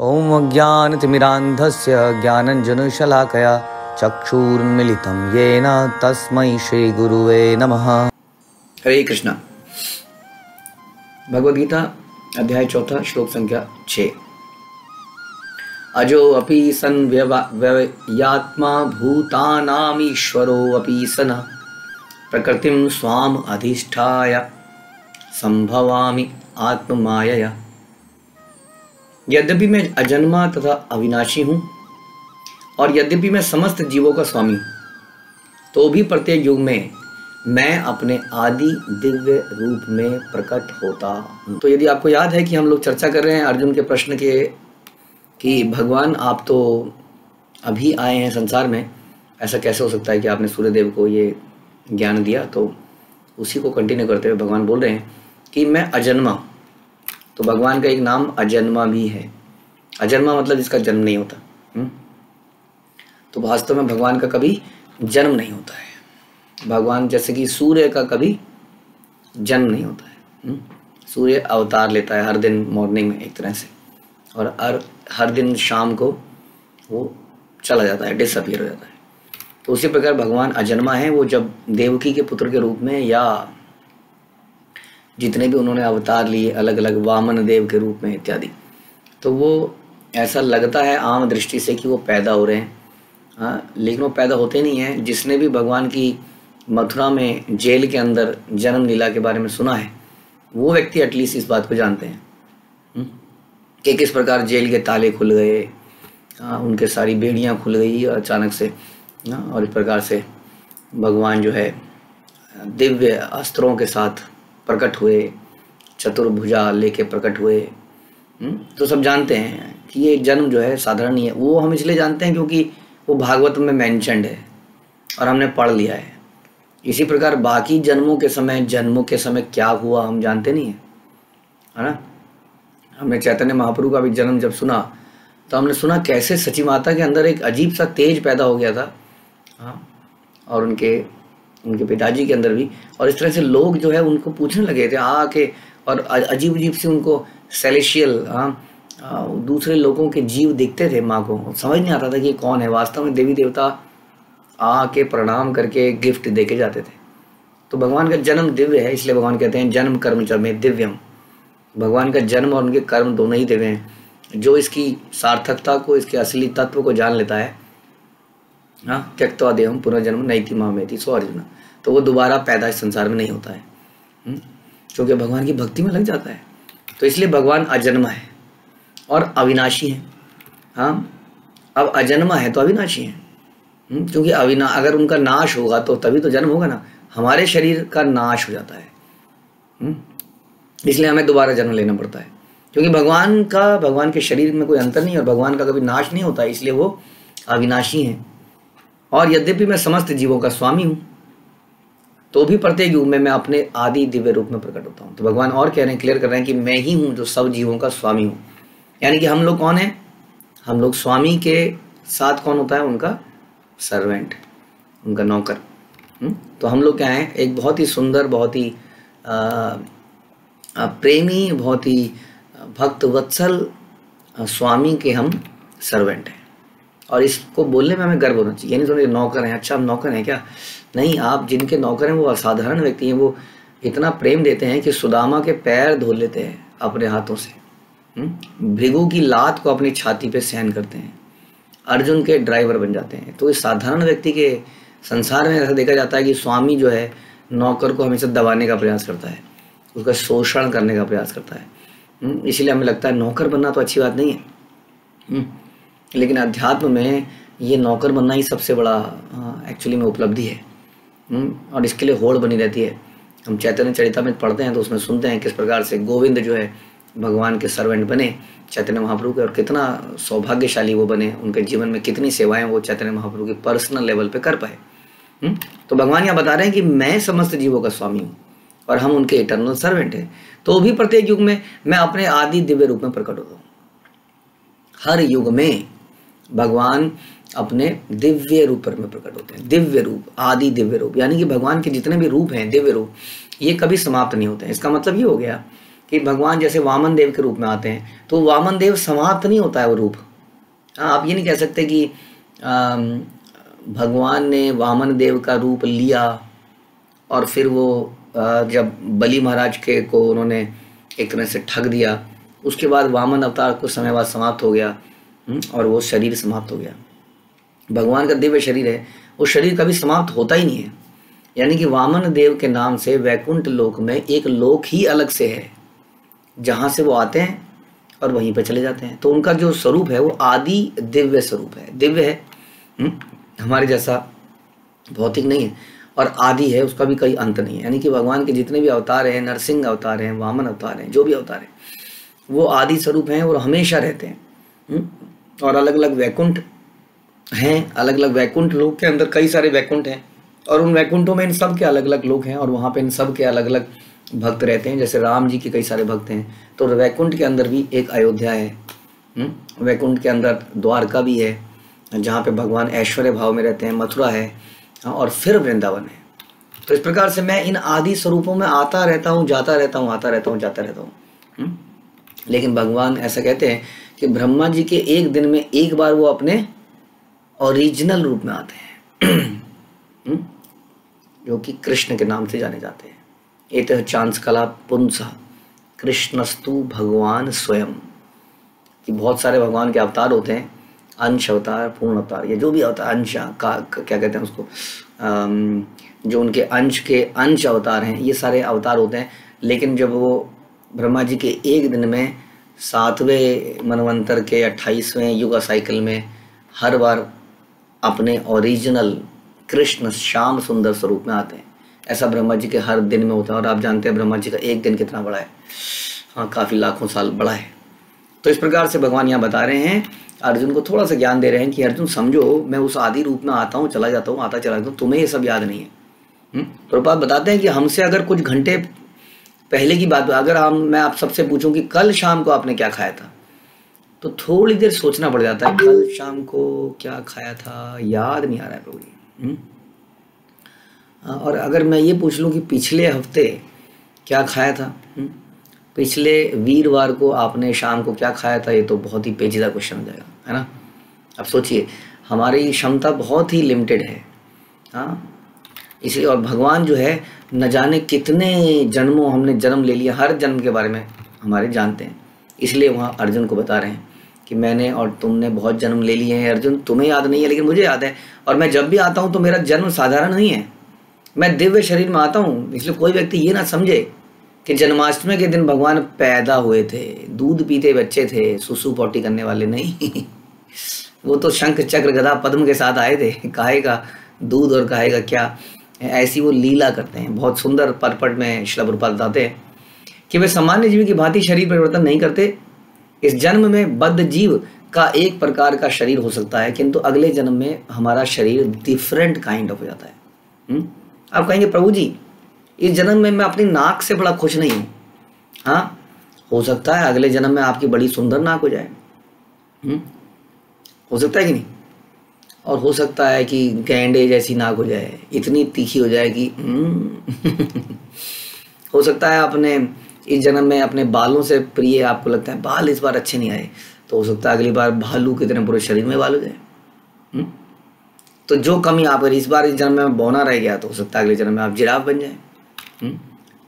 ॐ अज्ञानतिमिरान्धस्य ज्ञानञ्जनशलाकया चक्षुरुन्मीलितं येन तस्मै श्रीगुरुवे नमः। हरे कृष्णा। भगवद गीता अध्याय 4 श्लोक संख्या 6। अजो अपि सन् व्ययात्मा भूतानामीश्वरो अपि सन प्रकृतिं स्वाम अधिष्ठाय संभवामि आत्ममायया। यद्यपि मैं अजन्मा तथा अविनाशी हूँ और यद्यपि मैं समस्त जीवों का स्वामी हूँ, तो भी प्रत्येक युग में मैं अपने आदि दिव्य रूप में प्रकट होता हूँ। तो यदि आपको याद है कि हम लोग चर्चा कर रहे हैं अर्जुन के प्रश्न के कि भगवान आप तो अभी आए हैं संसार में, ऐसा कैसे हो सकता है कि आपने सूर्यदेव को ये ज्ञान दिया। तो उसी को कंटिन्यू करते हुए भगवान बोल रहे हैं कि मैं अजन्मा। तो भगवान का एक नाम अजन्मा भी है। अजन्मा मतलब जिसका जन्म नहीं होता। तो वास्तव में भगवान का कभी जन्म नहीं होता है। भगवान जैसे कि सूर्य का कभी जन्म नहीं होता है। सूर्य अवतार लेता है हर दिन मॉर्निंग में एक तरह से, और हर दिन शाम को वो चला जाता है, डिसअपीयर हो जाता है। तो उसी प्रकार भगवान अजन्मा है। वो जब देवकी के पुत्र के रूप में या जितने भी उन्होंने अवतार लिए अलग अलग, वामन देव के रूप में इत्यादि, तो वो ऐसा लगता है आम दृष्टि से कि वो पैदा हो रहे हैं। हाँ, लेकिन वो पैदा होते नहीं हैं। जिसने भी भगवान की मथुरा में जेल के अंदर जन्म लीला के बारे में सुना है, वो व्यक्ति एटलीस्ट इस बात को जानते हैं कि किस प्रकार जेल के ताले खुल गए, उनके सारी बेड़ियाँ खुल गई अचानक से, और इस प्रकार से भगवान जो है दिव्य अस्त्रों के साथ प्रकट हुए, चतुर्भुजा लेके प्रकट हुए। तो सब जानते हैं कि ये जन्म जो है साधारण नहीं है। वो हम इसलिए जानते हैं क्योंकि वो भागवत में मेंशन्ड है और हमने पढ़ लिया है। इसी प्रकार बाकी जन्मों के समय क्या हुआ हम जानते नहीं हैं, है ना। हमने चैतन्य महाप्रभु का भी जन्म जब सुना तो हमने सुना कैसे सची माता के अंदर एक अजीब सा तेज पैदा हो गया था। हाँ, और उनके पिताजी के अंदर भी। और इस तरह से लोग जो है उनको पूछने लगे थे आके, और अजीब अजीब से उनको सेलेशियल दूसरे लोगों के जीव दिखते थे माँ को। समझ नहीं आता था कि कौन है। वास्तव में देवी देवता आके प्रणाम करके गिफ्ट दे के जाते थे। तो भगवान का जन्म दिव्य है, इसलिए भगवान कहते हैं जन्म कर्म च मे दिव्यम। भगवान का जन्म और उनके कर्म दोनों ही दिव्य हैं। जो इसकी सार्थकता को, इसके असली तत्व को जान लेता है, हाँ, त्यक्त्वा देहम पुनर्जन्म नैति मामेति सो अर्जुन, तो वो दोबारा पैदा इस संसार में नहीं होता है, क्योंकि भगवान की भक्ति में लग जाता है। तो इसलिए भगवान अजन्मा है और अविनाशी है। हाँ, अब अजन्मा है तो अविनाशी है, क्योंकि अगर उनका नाश होगा तो तभी तो जन्म होगा ना। हमारे शरीर का नाश हो जाता है, इसलिए हमें दोबारा जन्म लेना पड़ता है। क्योंकि भगवान के शरीर में कोई अंतर नहीं और भगवान का कभी नाश नहीं होता, इसलिए वो अविनाशी हैं। और यद्यपि मैं समस्त जीवों का स्वामी हूँ, तो भी प्रत्येक युग में मैं अपने आदि दिव्य रूप में प्रकट होता हूँ। तो भगवान और कह रहे हैं, क्लियर कर रहे हैं कि मैं ही हूँ जो सब जीवों का स्वामी हूँ। यानी कि हम लोग कौन हैं? हम लोग स्वामी के साथ कौन होता है? उनका सर्वेंट, उनका नौकर। तो हम लोग क्या हैं? एक बहुत ही सुंदर, बहुत ही प्रेमी, बहुत ही भक्त वत्सल स्वामी के हम सर्वेंट हैं। और इसको बोलने में हमें गर्व होना चाहिए। यानी तो नौकर हैं, अच्छा हम नौकर हैं क्या? नहीं, आप जिनके नौकर हैं वो असाधारण व्यक्ति हैं। वो इतना प्रेम देते हैं कि सुदामा के पैर धो लेते हैं अपने हाथों से, भृगु की लात को अपनी छाती पे सहन करते हैं, अर्जुन के ड्राइवर बन जाते हैं। तो इस साधारण व्यक्ति के संसार में ऐसा देखा जाता है कि स्वामी जो है नौकर को हमेशा दबाने का प्रयास करता है, उसका शोषण करने का प्रयास करता है। इसलिए हमें लगता है नौकर बनना तो अच्छी बात नहीं है, लेकिन अध्यात्म में ये नौकर बनना ही सबसे बड़ा एक्चुअली में उपलब्धि है। और इसके लिए होड़ बनी रहती है। हम चैतन्य चरितामृत पढ़ते हैं तो उसमें सुनते हैं किस प्रकार से गोविंद जो है भगवान के सर्वेंट बने चैतन्य महाप्रभु के, और कितना सौभाग्यशाली वो बने। उनके जीवन में कितनी सेवाएं वो चैतन्य महाप्रभु के पर्सनल लेवल पे कर पाए। तो भगवान यहाँ बता रहे हैं कि मैं समस्त जीवों का स्वामी हूँ और हम उनके इटर्नल सर्वेंट हैं। तो भी प्रत्येक युग में मैं अपने आदि दिव्य रूप में प्रकट होता हूँ। हर युग में भगवान अपने दिव्य रूप में प्रकट होते हैं। दिव्य रूप, आदि दिव्य रूप, यानी कि भगवान के जितने भी रूप हैं दिव्य रूप, ये कभी समाप्त नहीं होते हैं। इसका मतलब ये हो गया कि भगवान जैसे वामन देव के रूप में आते हैं, तो वामन देव समाप्त नहीं होता है वो रूप। हाँ, आप ये नहीं कह सकते कि भगवान ने वामन देव का रूप लिया और फिर वो जब बलि महाराज के को उन्होंने एक तरह से ठग दिया, उसके बाद वामन अवतार कुछ समय बाद समाप्त हो गया और वो शरीर समाप्त हो गया। भगवान का दिव्य शरीर है, वो शरीर कभी समाप्त होता ही नहीं है। यानी कि वामन देव के नाम से वैकुंठ लोक में एक लोक ही अलग से है, जहाँ से वो आते हैं और वहीं पर चले जाते हैं। तो उनका जो स्वरूप है वो आदि दिव्य स्वरूप है, दिव्य है, हमारे जैसा भौतिक नहीं है, और आदि है, उसका भी कोई अंत नहीं है। यानी कि भगवान के जितने भी अवतार हैं, नरसिंह अवतार हैं, वामन अवतार हैं, जो भी अवतार हैं, वो आदि स्वरूप हैं और हमेशा रहते हैं। और अलग अलग वैकुंठ हैं, अलग अलग वैकुंठ लोक के अंदर कई सारे वैकुंठ हैं, और उन वैकुंठों में इन सब के अलग अलग लोग हैं, और वहाँ पे इन सब के अलग अलग भक्त रहते हैं। जैसे राम जी के कई सारे भक्त हैं, तो वैकुंठ के अंदर भी एक अयोध्या है, वैकुंठ के अंदर द्वारका भी है, जहाँ पे भगवान ऐश्वर्य भाव में रहते हैं, मथुरा है, और फिर वृंदावन है। तो इस प्रकार से मैं इन आदि स्वरूपों में आता रहता हूँ, जाता रहता हूँ, आता रहता हूँ, जाता रहता हूँ। लेकिन भगवान ऐसा कहते हैं कि ब्रह्मा जी के एक दिन में एक बार वो अपने ओरिजिनल रूप में आते हैं, जो कि कृष्ण के नाम से जाने जाते हैं। एतः चांसकला पुंसा कृष्णस्तु भगवान स्वयं, कि बहुत सारे भगवान के अवतार होते हैं, अंश अवतार, पूर्ण अवतार, ये जो भी अवतार, अंश का क्या कहते हैं उसको, जो उनके अंश के अंश अवतार हैं, ये सारे अवतार होते हैं। लेकिन जब वो ब्रह्मा जी के एक दिन में 7वें मनवंतर के 28वें युग साइकिल में हर बार अपने ओरिजिनल कृष्ण श्याम सुंदर स्वरूप में आते हैं, ऐसा ब्रह्मा जी के हर दिन में होता है। और आप जानते हैं ब्रह्मा जी का एक दिन कितना बड़ा है, हाँ, काफ़ी लाखों साल बड़ा है। तो इस प्रकार से भगवान यहाँ बता रहे हैं, अर्जुन को थोड़ा सा ज्ञान दे रहे हैं कि अर्जुन समझो, मैं उस आदि रूप में आता हूँ, चला जाता हूँ, आता चला जाता हूँ, तुम्हें ये सब याद नहीं है। प्रभुपाद बताते हैं कि हमसे अगर कुछ घंटे पहले की बात, अगर मैं आप सबसे पूछूं कि कल शाम को आपने क्या खाया था, तो थोड़ी देर सोचना पड़ जाता है, कल शाम को क्या खाया था, याद नहीं आ रहा है प्रभु जी। और अगर मैं ये पूछ लूँ कि पिछले हफ्ते क्या खाया था, पिछले वीरवार को आपने शाम को क्या खाया था, ये तो बहुत ही पेचीदा क्वेश्चन हो जाएगा, है ना। अब सोचिए, हमारी क्षमता बहुत ही लिमिटेड है, हाँ, इसलिए। और भगवान जो है, न जाने कितने जन्मों हमने जन्म ले लिया, हर जन्म के बारे में हमारे जानते हैं। इसलिए वहाँ अर्जुन को बता रहे हैं कि मैंने और तुमने बहुत जन्म ले लिए हैं अर्जुन, तुम्हें याद नहीं है लेकिन मुझे याद है। और मैं जब भी आता हूँ तो मेरा जन्म साधारण नहीं है, मैं दिव्य शरीर में आता हूँ। इसलिए कोई व्यक्ति ये ना समझे कि जन्माष्टमी के दिन भगवान पैदा हुए थे, दूध पीते बच्चे थे, सुसु पॉटी करने वाले नहीं। वो तो शंख चक्र गदा पद्म के साथ आए थे, काहे का दूध और काहे का क्या, ऐसी वो लीला करते हैं। बहुत सुंदर परपट में श्रील प्रभुपाद बताते हैं कि वे सामान्य जीव की भांति शरीर परिवर्तन नहीं करते। इस जन्म में बद्ध जीव का एक प्रकार का शरीर हो सकता है, किंतु अगले जन्म में हमारा शरीर डिफरेंट काइंड ऑफ हो जाता है। आप कहेंगे प्रभु जी, इस जन्म में मैं अपनी नाक से बड़ा खुश नहीं हूँ। हाँ, हो सकता है अगले जन्म में आपकी बड़ी सुंदर नाक हो जाए, हो सकता है कि नहीं। और हो सकता है कि गैंडे जैसी नाक हो जाए, इतनी तीखी हो जाए कि हो सकता है अपने इस जन्म में अपने बालों से प्रिय आपको लगता है बाल इस बार अच्छे नहीं आए, तो हो सकता है अगली बार भालू की तरह पूरे शरीर में बाल हो जाए। तो जो कमी आप इस बार इस जन्म में बौना रह गया, तो हो सकता है अगले जन्म में आप जिराफ बन जाए।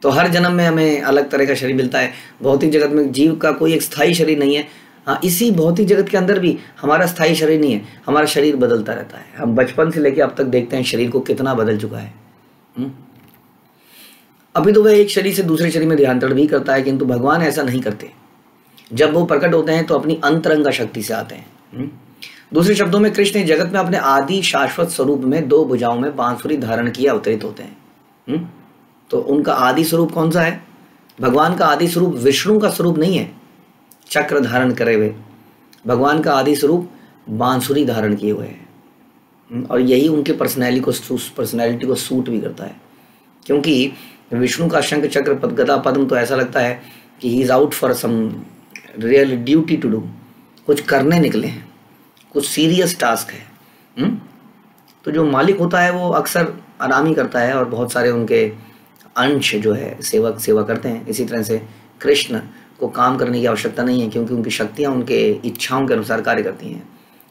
तो हर जन्म में हमें अलग तरह का शरीर मिलता है। भौतिक जगत में जीव का कोई एक स्थायी शरीर नहीं है। हाँ, इसी भौतिक जगत के अंदर भी हमारा स्थायी शरीर नहीं है, हमारा शरीर बदलता रहता है। हम बचपन से लेकर अब तक देखते हैं शरीर को कितना बदल चुका है। अभी तो वह एक शरीर से दूसरे शरीर में देहांतरण भी करता है, किंतु भगवान ऐसा नहीं करते। जब वो प्रकट होते हैं तो अपनी अंतरंगा शक्ति से आते हैं। दूसरे शब्दों में कृष्ण जगत में अपने आदि शाश्वत स्वरूप में 2 भुजाओं में बांसुरी धारण किए अवतरित होते हैं। तो उनका आदि स्वरूप कौन सा है? भगवान का आदि स्वरूप विष्णु का स्वरूप नहीं है चक्र धारण करे हुए। भगवान का आदि स्वरूप बांसुरी धारण किए हुए हैं, और यही उनके पर्सनैलिटी को सूट भी करता है। क्योंकि विष्णु का शंख चक्र गदा पद्म तो ऐसा लगता है कि he is out for some real duty to do, कुछ करने निकले हैं, कुछ सीरियस टास्क है। तो जो मालिक होता है वो अक्सर आराम ही करता है, और बहुत सारे उनके अंश जो है सेवा करते हैं। इसी तरह से कृष्ण को काम करने की आवश्यकता नहीं है, क्योंकि उनकी शक्तियाँ उनके इच्छाओं के अनुसार कार्य करती हैं,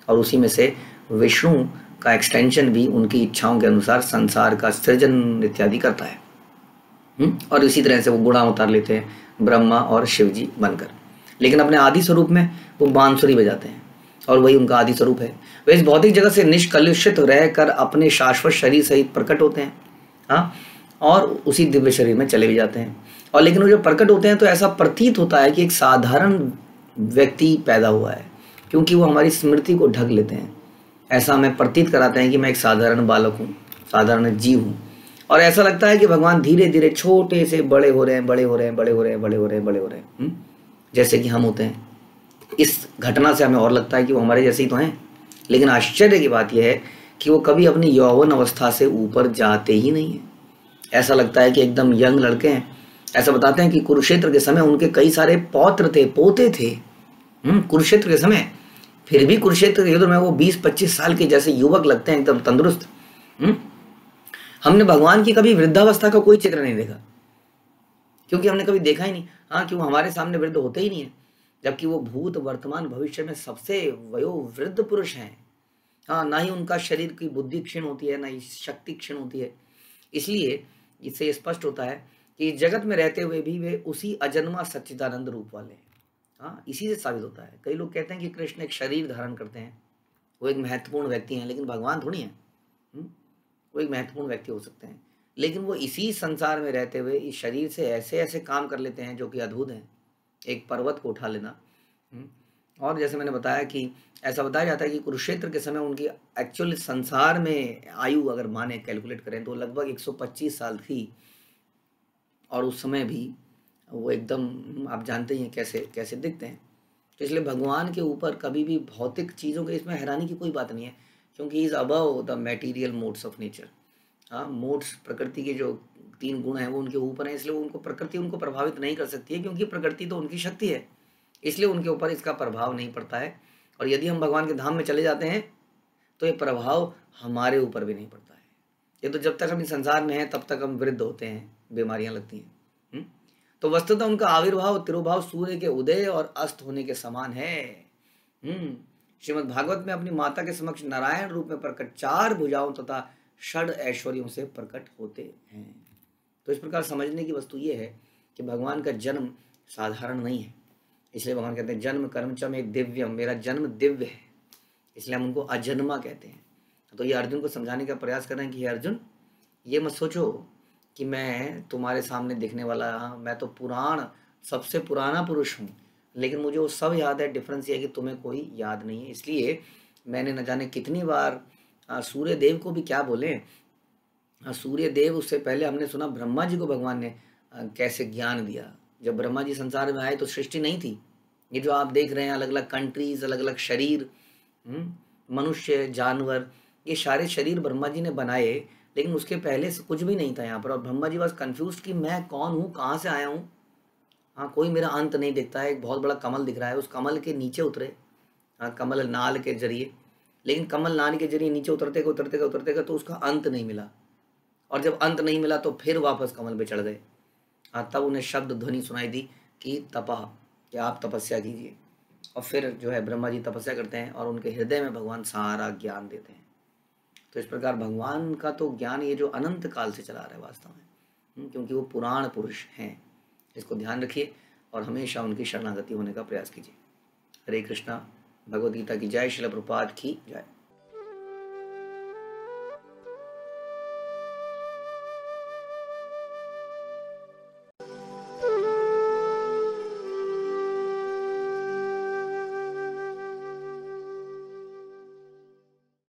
और उसी में से विष्णु का एक्सटेंशन भी उनकी इच्छाओं के अनुसार संसार का सृजन इत्यादि करता है। और इसी तरह से वो गुणा उतार लेते हैं ब्रह्मा और शिव जी बनकर, लेकिन अपने आदि स्वरूप में वो बांसुरी बजाते हैं, और वही उनका आदि स्वरूप है। वे इस भौतिक जगत से निष्कलुषित रहकर अपने शाश्वत शरीर सहित प्रकट होते हैं, हाँ, और उसी दिव्य शरीर में चले भी जाते हैं। और लेकिन वो जब प्रकट होते हैं तो ऐसा प्रतीत होता है कि एक साधारण व्यक्ति पैदा हुआ है, क्योंकि वो हमारी स्मृति को ढक लेते हैं। ऐसा हमें प्रतीत कराते हैं कि मैं एक साधारण बालक हूँ, साधारण जीव हूँ, और ऐसा लगता है कि भगवान धीरे धीरे छोटे से बड़े हो रहे हैं, बड़े हो रहे हैं, बड़े हो रहे हैं, बड़े हो रहे हैं, बड़े हो रहे हैं, जैसे कि हम होते हैं। इस घटना से हमें और लगता है कि वो हमारे जैसे ही तो हैं, लेकिन आश्चर्य की बात यह है कि वो कभी अपनी यौवन अवस्था से ऊपर जाते ही नहीं है। ऐसा लगता है कि एकदम यंग लड़के हैं। ऐसा बताते हैं कि कुरुक्षेत्र के समय उनके कई सारे पौत्र थे, पोते थे, कुरुक्षेत्र के समय, फिर भी कुरुक्षेत्र के युद्ध में वो 20-25 साल के जैसे युवक लगते हैं, एकदम तंदुरुस्त। हमने भगवान की कभी वृद्धावस्था का कोई चित्र नहीं देखा, क्योंकि हमने कभी देखा ही नहीं, हाँ, कि वो हमारे सामने वृद्ध होते ही नहीं है, जबकि वो भूत वर्तमान भविष्य में सबसे वयोवृद्ध पुरुष हैं। हाँ, ना ही उनका शरीर की बुद्धि क्षीण होती है, ना ही शक्ति क्षीण होती है। इसलिए इससे स्पष्ट होता है कि जगत में रहते हुए भी वे उसी अजन्मा सच्चिदानंद रूप वाले हैं। हाँ, इसी से साबित होता है। कई लोग कहते हैं कि कृष्ण एक शरीर धारण करते हैं, वो एक महत्वपूर्ण व्यक्ति हैं, लेकिन भगवान थोड़ी हैं। वो एक महत्वपूर्ण व्यक्ति हो सकते हैं, लेकिन वो इसी संसार में रहते हुए इस शरीर से ऐसे ऐसे काम कर लेते हैं जो कि अद्भुत हैं। एक पर्वत को उठा लेना, और जैसे मैंने बताया कि ऐसा बताया जाता है कि कुरुक्षेत्र के समय उनकी एक्चुअल संसार में आयु अगर माने कैलकुलेट करें तो लगभग 125 साल थी, और उस समय भी वो एकदम, आप जानते ही हैं कैसे कैसे दिखते हैं। तो इसलिए भगवान के ऊपर कभी भी भौतिक चीज़ों के इसमें हैरानी की कोई बात नहीं है, क्योंकि he is above the material modes of nature. हाँ, मोड्स, प्रकृति के जो 3 गुण हैं वो उनके ऊपर हैं, इसलिए उनको प्रकृति उनको प्रभावित नहीं कर सकती है, क्योंकि प्रकृति तो उनकी शक्ति है, इसलिए उनके ऊपर इसका प्रभाव नहीं पड़ता है। और यदि हम भगवान के धाम में चले जाते हैं तो ये प्रभाव हमारे ऊपर भी नहीं पड़ता है। ये तो जब तक हम इस संसार में हैं तब तक हम वृद्ध होते हैं, बीमारियां लगती हैं। तो वस्तुतः उनका आविर्भाव तिरुभाव सूर्य के उदय और अस्त होने के समान है। श्रीमद् भागवत में अपनी माता के समक्ष नारायण रूप में प्रकट 4 भुजाओं तथा षड ऐश्वर्यों से प्रकट होते हैं। तो इस प्रकार समझने की वस्तु ये है कि भगवान का जन्म साधारण नहीं है, इसलिए भगवान कहते हैं जन्म कर्म च में दिव्यम, मेरा जन्म दिव्य है, इसलिए हम उनको अजन्मा कहते हैं। तो ये अर्जुन को समझाने का प्रयास कर रहे हैं कि हे अर्जुन, ये मत सोचो कि मैं तुम्हारे सामने दिखने वाला, मैं तो सबसे पुराना पुरुष हूँ, लेकिन मुझे वो सब याद है। डिफरेंस ये है कि तुम्हें कोई याद नहीं है। इसलिए मैंने न जाने कितनी बार सूर्य देव को भी क्या बोले, सूर्य देव, उससे पहले हमने सुना ब्रह्मा जी को भगवान ने कैसे ज्ञान दिया। जब ब्रह्मा जी संसार में आए तो सृष्टि नहीं थी। ये जो आप देख रहे हैं अलग अलग कंट्रीज, अलग अलग शरीर, मनुष्य, जानवर, ये सारे शरीर ब्रह्मा जी ने बनाए, लेकिन उसके पहले से कुछ भी नहीं था यहाँ पर। और ब्रह्मा जी बस कंफ्यूज कि मैं कौन हूँ, कहाँ से आया हूँ। हाँ, कोई मेरा अंत नहीं दिखता है। एक बहुत बड़ा कमल दिख रहा है, उस कमल के नीचे उतरे, हाँ, कमल नाल के जरिए, लेकिन कमल नाल के जरिए नीचे उतरते उतरते उतरते तो उसका अंत नहीं मिला। और जब अंत नहीं मिला तो फिर वापस कमल पे चढ़ गए। हाँ, तब उन्हें शब्द ध्वनि सुनाई दी कि तपः, कि आप तपस्या कीजिए। और फिर जो है ब्रह्मा जी तपस्या करते हैं और उनके हृदय में भगवान सारा ज्ञान देते हैं। तो इस प्रकार भगवान का तो ज्ञान ये जो अनंत काल से चला रहा है वास्तव में, क्योंकि वो पुराण पुरुष हैं। इसको ध्यान रखिए और हमेशा उनकी शरणागति होने का प्रयास कीजिए। हरे कृष्णा। भगवद गीता की जय। श्रील प्रभुपाद की जय।